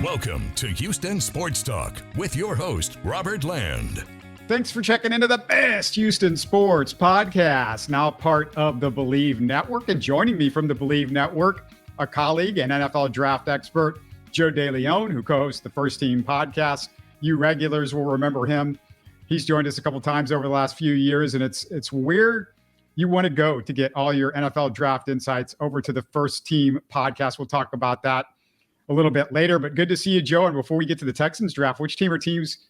Welcome to Houston Sports Talk with your host, Robert Land. Thanks for checking into the best Houston sports podcast, now part of the Bleav Network. And joining me from the Bleav Network, a colleague and NFL draft expert, Joe DeLeone, who co-hosts the First Team podcast. You regulars will remember him. He's joined us a couple times over the last few years, and it's where you want to go to get all your NFL draft insights over to the First Team podcast. We'll talk about that a little bit later, but good to see you, Joe. And before we get to the Texans draft, which team or teams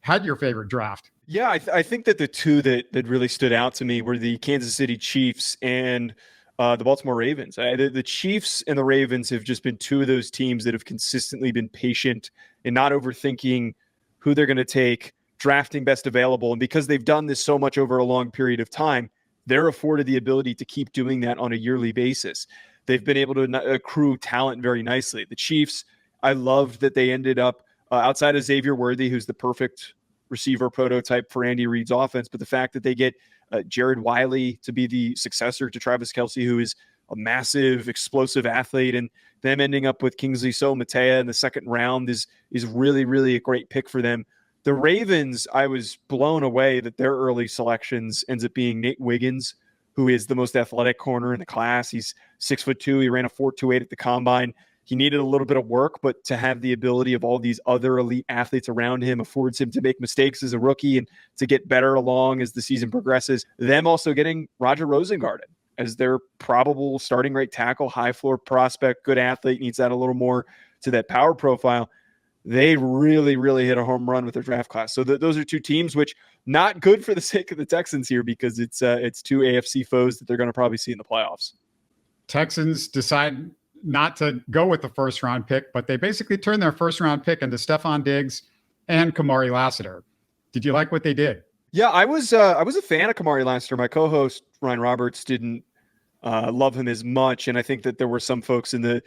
had your favorite draft? Yeah, I think that the two that really stood out to me were the Kansas City Chiefs and the Baltimore Ravens. The Chiefs and the Ravens have just been two of those teams that have consistently been patient and not overthinking who they're going to take, drafting best available. And because they've done this so much over a long period of time, they're afforded the ability to keep doing that on a yearly basis. They've been able to accrue talent very nicely. The Chiefs, I loved that they ended up outside of Xavier Worthy, who's the perfect receiver prototype for Andy Reid's offense, but the fact that they get Jared Wiley to be the successor to Travis Kelce, who is a massive, explosive athlete, and them ending up with Kingsley Somatea in the second round is really, really a great pick for them. The Ravens, I was blown away that their early selections ends up being Nate Wiggins, who is the most athletic corner in the class. He's 6'2". He ran a 4.28 at the combine. He needed a little bit of work, but to have the ability of all these other elite athletes around him affords him to make mistakes as a rookie and to get better along as the season progresses. Them also getting Roger Rosengarten as their probable starting right tackle, high floor prospect, good athlete, needs that a little more to that power profile. They really, really hit a home run with their draft class. So those are two teams, which not good for the sake of the Texans here, because it's two AFC foes that they're going to probably see in the playoffs. Texans decide not to go with the first round pick, but they basically turned their first round pick into Stephon Diggs and Kamari Lassiter. Did you like what they did? Yeah, I was a fan of Kamari Lassiter. My co-host Ryan Roberts didn't love him as much, and I think that there were some folks in the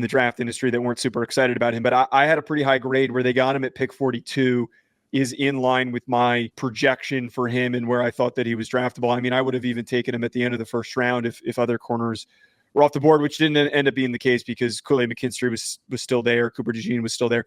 draft industry that weren't super excited about him. But I had a pretty high grade where they got him at pick 42. Is in line with my projection for him and where I thought that he was draftable. I mean, I would have even taken him at the end of the first round if other corners were off the board, which didn't end up being the case because Kool-Aid McKinstry was still there. Cooper DeJean was still there.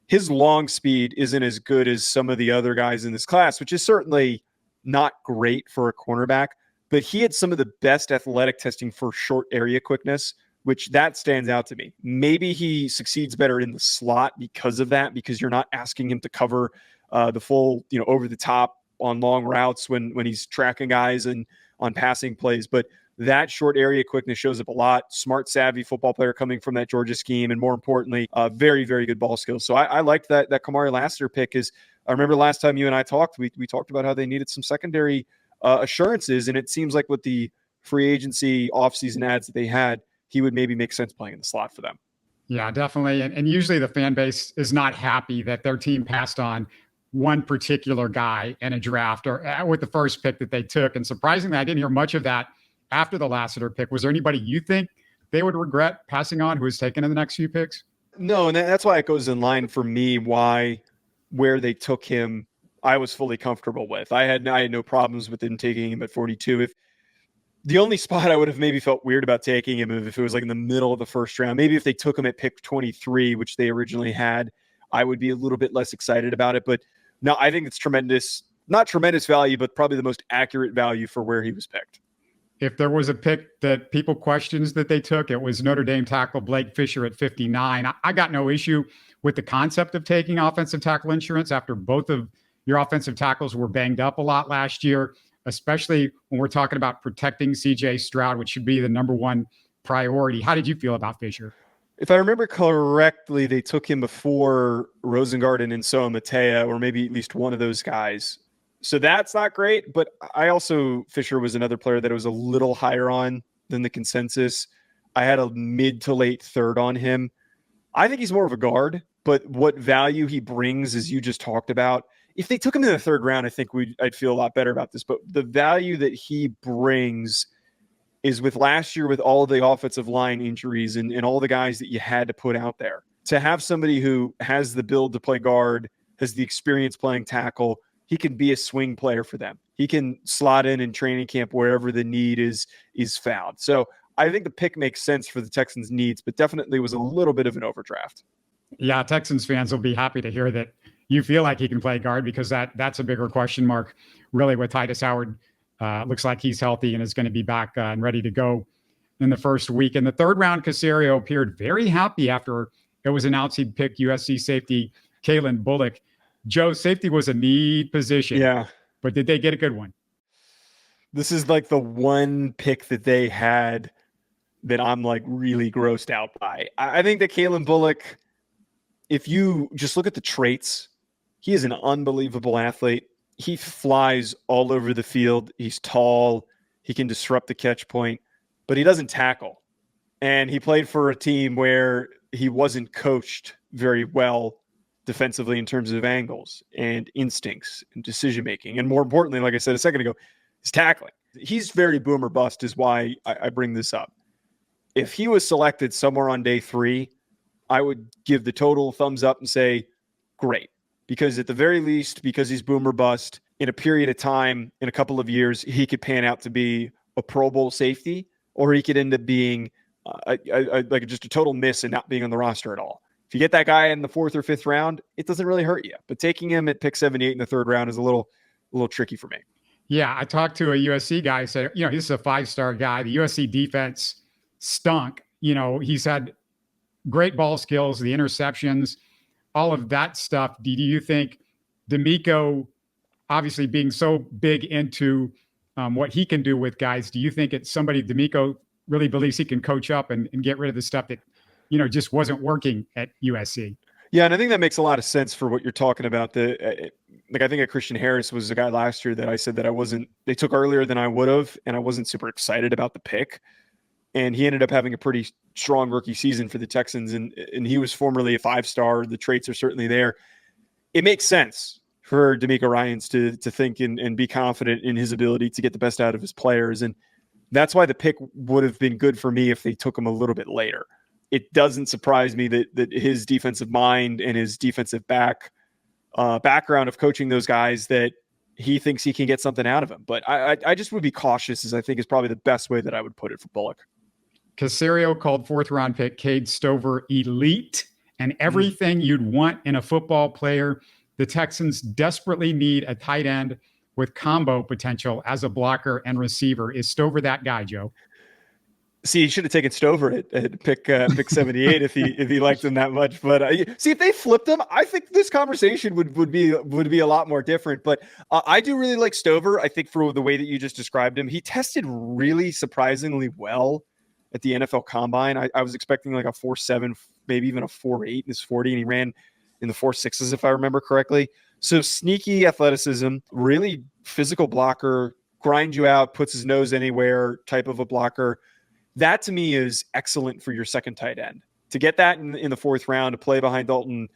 His long speed isn't as good as some of the other guys in this class, which is certainly not great for a cornerback, but he had some of the best athletic testing for short area quickness, which that stands out to me. Maybe he succeeds better in the slot because of that, because you're not asking him to cover the full, over the top on long routes when he's tracking guys and on passing plays. But that short area quickness shows up a lot. Smart, savvy football player coming from that Georgia scheme, and more importantly, very, very good ball skills. So I liked that Kamari Lassiter pick. Is I remember last time you and I talked, we talked about how they needed some secondary assurances, and it seems like with the free agency offseason ads that they had, he would maybe make sense playing in the slot for them. Yeah, definitely. And usually the fan base is not happy that their team passed on one particular guy in a draft or with the first pick that they took. And surprisingly, I didn't hear much of that after the Lassiter pick. Was there anybody you think they would regret passing on who was taken in the next few picks? No, and that's why it goes in line for me where they took him, I was fully comfortable with. I had no problems with them taking him at 42. If the only spot I would have maybe felt weird about taking him if it was like in the middle of the first round, maybe if they took him at pick 23, which they originally had, I would be a little bit less excited about it. But no, I think it's tremendous, not tremendous value, but probably the most accurate value for where he was picked. If there was a pick that people questions that they took, it was Notre Dame tackle Blake Fisher at 59. I got no issue with the concept of taking offensive tackle insurance after both of your offensive tackles were banged up a lot last year, especially when we're talking about protecting C.J. Stroud, which should be the number one priority. How did you feel about Fisher? If I remember correctly, they took him before Rosengarten and Somatea, or maybe at least one of those guys. So that's not great, but Fisher was another player that I was a little higher on than the consensus. I had a mid to late third on him. I think he's more of a guard, but what value he brings, as you just talked about, if they took him in the third round, I think I'd feel a lot better about this. But the value that he brings is with last year, with all of the offensive line injuries and all the guys that you had to put out there, to have somebody who has the build to play guard, has the experience playing tackle, he can be a swing player for them. He can slot in training camp wherever the need is found. So I think the pick makes sense for the Texans' needs, but definitely was a little bit of an overdraft. Yeah, Texans fans will be happy to hear that you feel like he can play guard, because that's a bigger question mark, really, with Titus Howard. Looks like he's healthy and is going to be back and ready to go in the first week. In the third round, Caserio appeared very happy after it was announced he'd picked USC safety Calen Bullock. Joe, safety was a need position. Yeah. But did they get a good one? This is like the one pick that they had that I'm like really grossed out by. I think that Calen Bullock, if you just look at the traits, he is an unbelievable athlete. He flies all over the field. He's tall. He can disrupt the catch point, but he doesn't tackle. And he played for a team where he wasn't coached very well defensively in terms of angles and instincts and decision-making. And more importantly, like I said a second ago, his tackling. He's very boom or bust is why I bring this up. If he was selected somewhere on day 3, I would give the total thumbs up and say, great. Because at the very least, because he's boom or bust, in a period of time, in a couple of years, he could pan out to be a Pro Bowl safety, or he could end up being like just a total miss and not being on the roster at all. If you get that guy in the 4th or 5th round, it doesn't really hurt you. But taking him at pick 78 in the 3rd round is a little tricky for me. Yeah, I talked to a USC guy who said, he's a 5-star guy. The USC defense stunk. He's had great ball skills, the interceptions, all of that stuff. Do you think D'Amico, obviously being so big into what he can do with guys, do you think it's somebody D'Amico really believes he can coach up and get rid of the stuff that, just wasn't working at USC? Yeah, and I think that makes a lot of sense for what you're talking about. I think Christian Harris was a guy last year that I said that they took earlier than I would have, and I wasn't super excited about the pick. And he ended up having a pretty strong rookie season for the Texans, and he was formerly a 5-star. The traits are certainly there. It makes sense for D'Amico Ryans to think and be confident in his ability to get the best out of his players. And that's why the pick would have been good for me if they took him a little bit later. It doesn't surprise me that his defensive mind and his defensive background of coaching those guys, that he thinks he can get something out of him. But I just would be cautious, as I think is probably the best way that I would put it for Bullock. Caserio called 4th round pick Cade Stover elite and everything you'd want in a football player. The Texans desperately need a tight end with combo potential as a blocker and receiver. Is Stover that guy, Joe? See, he should have taken Stover at pick 78 if he liked him that much. But see, if they flipped him, I think this conversation would be a lot more different. But I do really like Stover. I think for the way that you just described him, he tested really surprisingly well at the NFL Combine. I was expecting like a 4.7, maybe even a 4.8 in his 40, and he ran in the 4.6s if I remember correctly. So sneaky athleticism, really physical blocker, grind you out, puts his nose anywhere type of a blocker. That to me is excellent for your second tight end. To get that in the 4th round, to play behind Dalton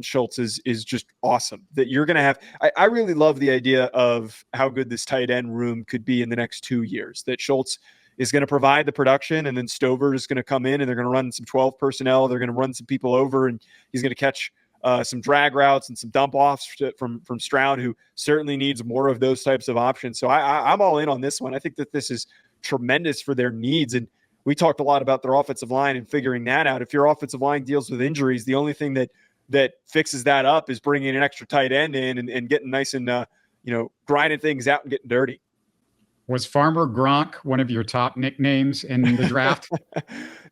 Schultz is just awesome. That you're going to have. I really love the idea of how good this tight end room could be in the next 2 years. That Schultz is going to provide the production, and then Stover is going to come in and they're going to run some 12 personnel. They're going to run some people over, and he's going to catch some drag routes and some dump offs from Stroud, who certainly needs more of those types of options. So I'm all in on this one. I think that this is tremendous for their needs. And we talked a lot about their offensive line and figuring that out. If your offensive line deals with injuries, the only thing that fixes that up is bringing an extra tight end in and getting nice and, grinding things out and getting dirty. Was Farmer Gronk one of your top nicknames in the draft?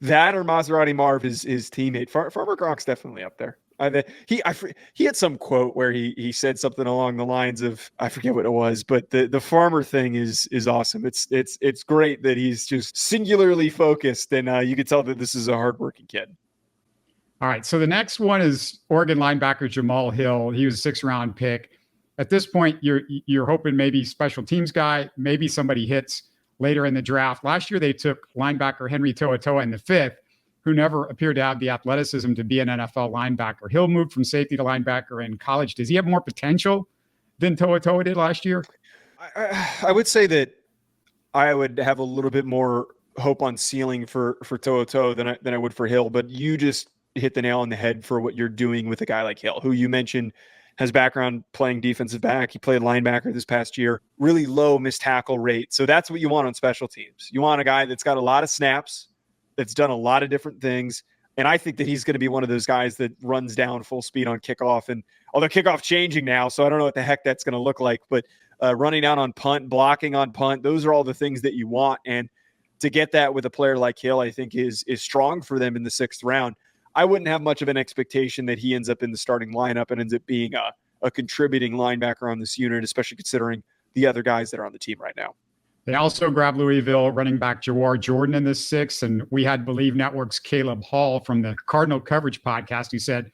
That or Maserati Marv, his teammate. Farmer Gronk's definitely up there. He had some quote where he said something along the lines of, I forget what it was, but the farmer thing is awesome. It's great that he's just singularly focused, and you can tell that this is a hardworking kid. All right, so the next one is Oregon linebacker Jamal Hill. He was a 6th round pick. At this point, you're hoping maybe special teams guy, maybe somebody hits later in the draft. Last year, they took linebacker Henry To'oTo'o in the 5th, who never appeared to have the athleticism to be an NFL linebacker. Hill moved from safety to linebacker in college. Does he have more potential than To'oTo'o did last year? I would say that I would have a little bit more hope on ceiling for To'oTo'o than I would for Hill, but you just hit the nail on the head for what you're doing with a guy like Hill, who you mentioned has background playing defensive back. He played linebacker this past year, really low missed tackle rate. So that's what you want on special teams. You want a guy that's got a lot of snaps, that's done a lot of different things, And I think that he's going to be one of those guys that runs down full speed on kickoff. And although kickoff's changing now, so I don't know what the heck that's going to look like, but running down on punt, blocking on punt, those are all the things that you want. And to get that with a player like Hill, I think is strong for them in the 6th round. I wouldn't have much of an expectation that he ends up in the starting lineup and ends up being a contributing linebacker on this unit, especially considering the other guys that are on the team right now. They also grabbed Louisville running back Jawhar Jordan in the 6th. And we had Bleav Network's Caleb Hall from the Cardinal Coverage podcast who said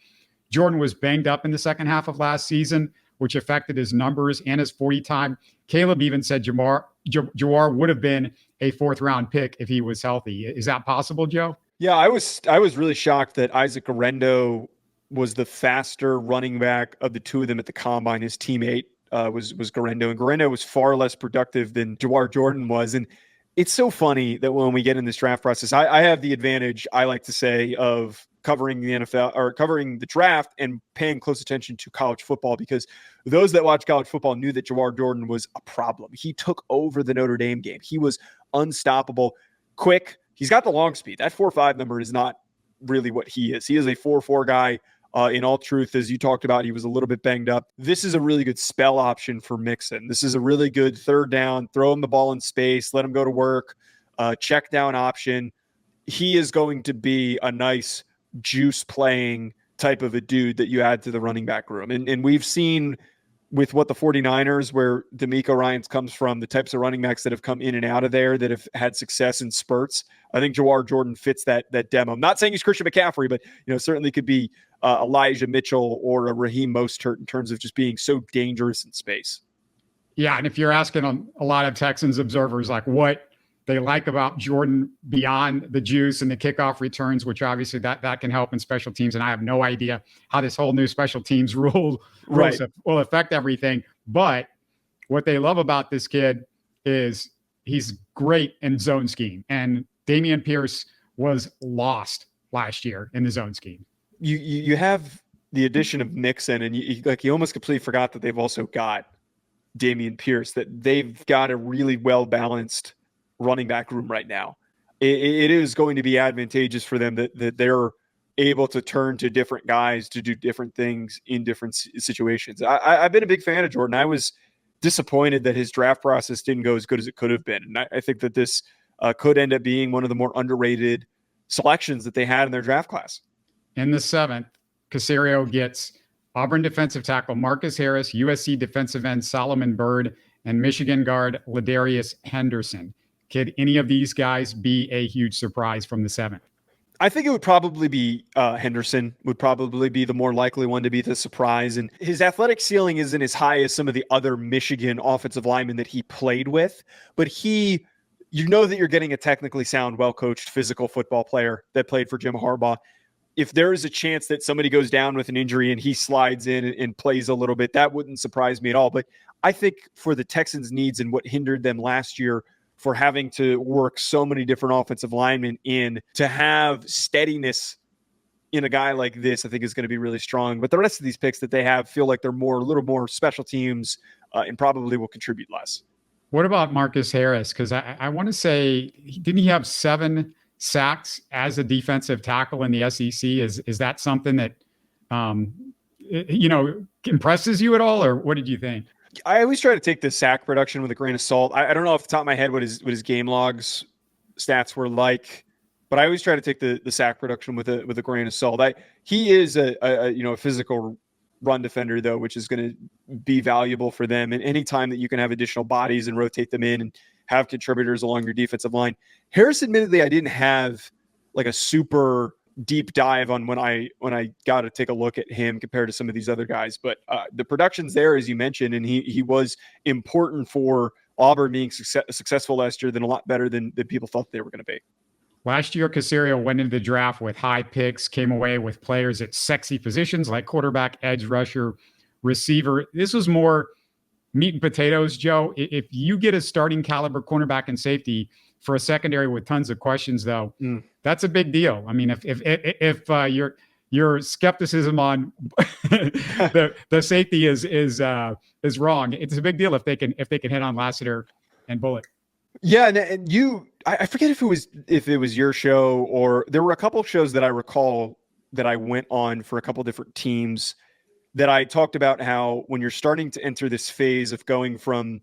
Jordan was banged up in the second half of last season, which affected his numbers and his 40 time. Caleb even said Jawhar would have been a 4th round pick if he was healthy. Is that possible, Joe? Yeah, I was really shocked that Isaac Arendo was the faster running back of the two of them at the combine. His teammate was Garendo, and Garendo was far less productive than Jawhar Jordan was. And it's so funny that when we get in this draft process, I have the advantage, I like to say, of covering the NFL or covering the draft and paying close attention to college football, because those that watch college football knew that Jawhar Jordan was a problem. He took over the Notre Dame game. He was unstoppable, quick. He's got the long speed. That 4.5 number is not really what he is. He is a 4.4 guy. In all truth, as you talked about, he was a little bit banged up. This is a really good spell option for Mixon. This is a really good 3rd down, throw him the ball in space, let him go to work, check down option. He is going to be a nice juice playing type of a dude that you add to the running back room. And we've seen with what the 49ers, where DeMeco Ryans comes from, the types of running backs that have come in and out of there that have had success in spurts. I think Jawhar Jordan fits that demo. I'm not saying he's Christian McCaffrey, but certainly could be Elijah Mitchell or a Raheem Mostert in terms of just being so dangerous in space. Yeah, and if you're asking a lot of Texans observers like what they like about Jordan beyond the juice and the kickoff returns, which obviously that can help in special teams, and I have no idea how this whole new special teams rules will affect everything. But what they love about this kid is he's great in zone scheme, and Dameon Pierce was lost last year in the zone scheme. You have the addition of Mixon, and you almost completely forgot that they've also got Dameon Pierce, that they've got a really well-balanced running back room right now. It is going to be advantageous for them that they're able to turn to different guys to do different things in different situations. I've been a big fan of Jordan. I was disappointed that his draft process didn't go as good as it could have been. And I think that this could end up being one of the more underrated selections that they had in their draft class. In the 7th, Caserio gets Auburn defensive tackle Marcus Harris, USC defensive end Solomon Byrd, and Michigan guard Ladarius Henderson. Could any of these guys be a huge surprise from the 7th? I think it would probably be Henderson would probably be the more likely one to be the surprise. And his athletic ceiling isn't as high as some of the other Michigan offensive linemen that he played with, but that you're getting a technically sound, well-coached physical football player that played for Jim Harbaugh. If there is a chance that somebody goes down with an injury and he slides in and plays a little bit, that wouldn't surprise me at all. But I think for the Texans' needs and what hindered them last year for having to work so many different offensive linemen in, to have steadiness in a guy like this, I think is going to be really strong. But the rest of these picks that they have feel like they're a little more special teams and probably will contribute less. What about Marcus Harris? Because I want to say, didn't he have 7 sacks as a defensive tackle in the SEC? Is that something that impresses you at all, or what did you think? I always try to take the sack production with a grain of salt. I don't know off the top of my head what his game logs stats were like, but I always try to take the sack production with a grain of salt. He is a physical run defender though, which is going to be valuable for them. And anytime that you can have additional bodies and rotate them in and have contributors along your defensive line. Harris, admittedly, I didn't have like a super deep dive on when I got to take a look at him compared to some of these other guys, but the production's there, as you mentioned, and he was important for Auburn being successful last year, than a lot better than people thought they were going to be. Last year, Caserio went into the draft with high picks, came away with players at sexy positions like quarterback, edge rusher, receiver. This was more meat and potatoes, Joe. If you get a starting caliber cornerback and safety for a secondary with tons of questions, though, that's a big deal. I mean, if your skepticism on the safety is wrong, it's a big deal if they can hit on Lassiter and Bullock. Yeah, and I forget if it was your show, or there were a couple of shows that I recall that I went on for a couple different teams that I talked about how when you're starting to enter this phase of going from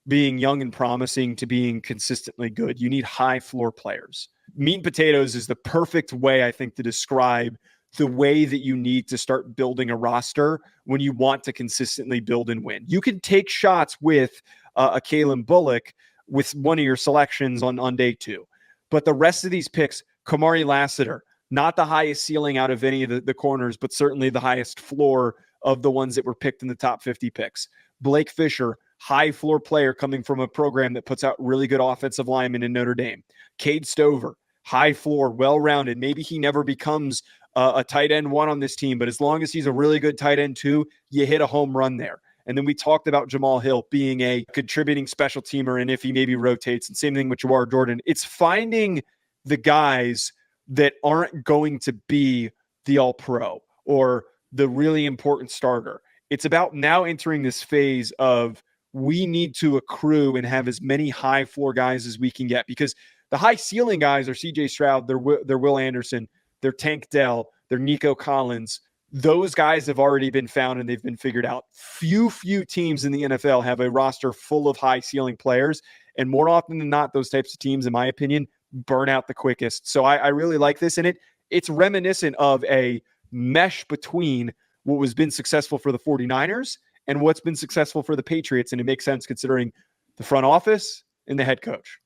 being young and promising to being consistently good, you need high floor players. Meat and potatoes is the perfect way, I think, to describe the way that you need to start building a roster when you want to consistently build and win. You can take shots with a Calen Bullock with one of your selections on day 2. But the rest of these picks, Kamari Lassiter, not the highest ceiling out of any of the corners, but certainly the highest floor of the ones that were picked in the top 50 picks. Blake Fisher, high floor player coming from a program that puts out really good offensive linemen in Notre Dame. Cade Stover, high floor, well-rounded. Maybe he never becomes a tight end 1 on this team, but as long as he's a really good tight end 2, you hit a home run there. And then we talked about Jamal Hill being a contributing special teamer, and if he maybe rotates, and same thing with Jawhar Jordan. It's finding the guys that aren't going to be the all-pro or the really important starter. It's about now entering this phase of we need to accrue and have as many high floor guys as we can get, because the high ceiling guys are CJ Stroud, they're Will Anderson, they're Tank Dell, they're Nico Collins. Those guys have already been found and they've been figured out. Few teams in the NFL have a roster full of high ceiling players. And more often than not, those types of teams, in my opinion, burn out the quickest. So I really like this. And it's reminiscent of a mesh between what has been successful for the 49ers and what's been successful for the Patriots. And it makes sense considering the front office and the head coach.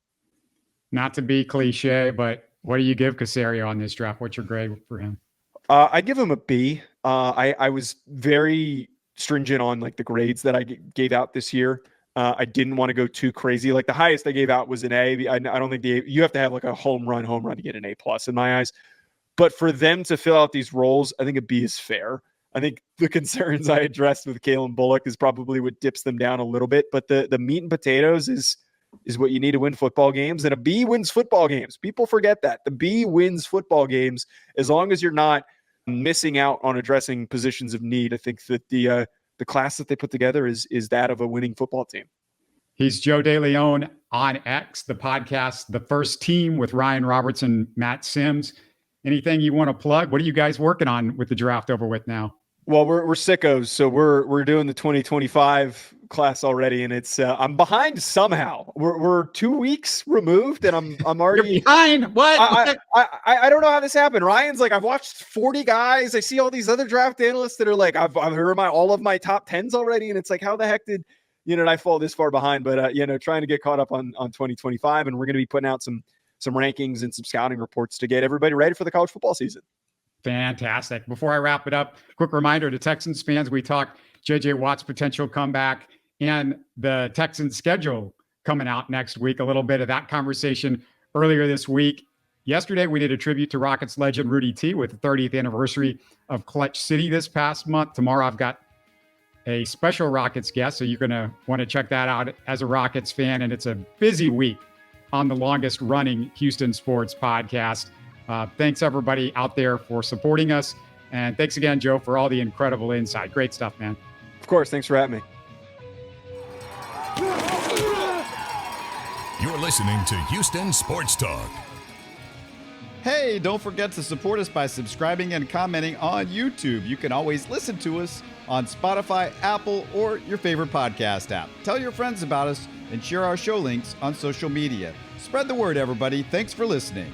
Not to be cliche, but what do you give Caserio on this draft? What's your grade for him? I'd give him a B. I was very stringent on like the grades that I gave out this year. I didn't want to go too crazy. Like the highest I gave out was an A. I don't think you have to have like a home run to get an A+ in my eyes. But for them to fill out these roles, I think a B is fair. I think the concerns I addressed with Calen Bullock is probably what dips them down a little bit. But the meat and potatoes is what you need to win football games. And a B wins football games. People forget that. The B wins football games as long as you're not missing out on addressing positions of need. I think that the class that they put together is that of a winning football team. He's Joe DeLeone on X, the podcast, The First Team with Ryan Robertson, Matt Sims. Anything you want to plug? What are you guys working on with the draft over with now? Well, we're sickos, so we're doing the 2025 class already, and it's I'm behind somehow. We're 2 weeks removed, and I'm already You're behind. What? I don't know how this happened. Ryan's like, I've watched 40 guys. I see all these other draft analysts that are like, I've heard all of my top 10s already, and it's like, how the heck did I fall this far behind? But trying to get caught up on 2025, and we're going to be putting out some rankings and some scouting reports to get everybody ready for the college football season. Fantastic. Before I wrap it up, quick reminder to Texans fans, we talked J.J. Watt's potential comeback and the Texans schedule coming out next week. A little bit of that conversation earlier this week. Yesterday, we did a tribute to Rockets legend Rudy T with the 30th anniversary of Clutch City this past month. Tomorrow, I've got a special Rockets guest, so you're going to want to check that out as a Rockets fan. And it's a busy week on the longest running Houston sports podcast. Thanks everybody out there for supporting us. And thanks again, Joe, for all the incredible insight. Great stuff, man. Of course. Thanks for having me. You're listening to Houston Sports Talk. Hey, don't forget to support us by subscribing and commenting on YouTube. You can always listen to us on Spotify, Apple, or your favorite podcast app. Tell your friends about us and share our show links on social media. Spread the word, everybody. Thanks for listening.